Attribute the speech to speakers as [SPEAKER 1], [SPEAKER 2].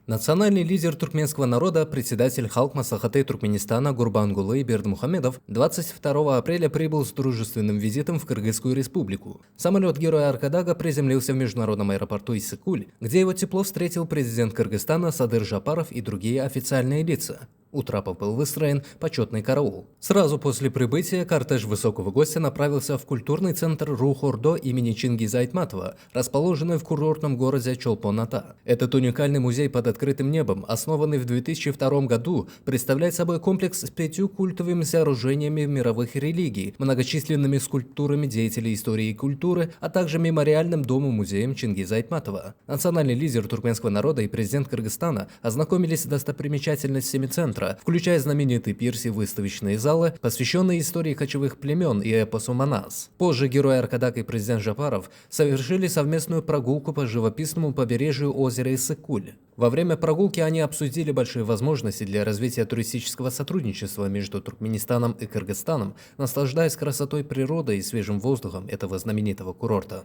[SPEAKER 1] Национальный лидер туркменского народа, председатель Халк Маслахаты Туркменистана Гурбангулы Бердмухамедов 22 апреля прибыл с дружественным визитом в Кыргызскую республику. Самолет Героя Аркадага приземлился в международном аэропорту Иссык-Куль, где его тепло встретил президент Кыргызстана Садыр Жапаров и другие официальные лица. У трапа был выстроен почетный караул. Сразу после прибытия кортеж высокого гостя направился в культурный центр Рух-Ордо имени Чингиза Айтматова, расположенный в курортном городе Чолпон-Ата. Этот уникальный музей под открытым небом, основанный в 2002 году, представляет собой комплекс с 5 культовыми сооружениями мировых религий, многочисленными скульптурами деятелей истории и культуры, а также мемориальным домом-музеем Чингиза Айтматова. Национальный лидер туркменского народа и президент Кыргызстана ознакомились с достопримечательностями центра, включая знаменитые пирси выставочные залы, посвященные истории кочевых племен и эпосу Манас. Позже герой Аркадаг и президент Жапаров совершили совместную прогулку по живописному побережью озера Иссык-Куль. Во время прогулки они обсудили большие возможности для развития туристического сотрудничества между Туркменистаном и Кыргызстаном, наслаждаясь красотой природы и свежим воздухом этого знаменитого курорта.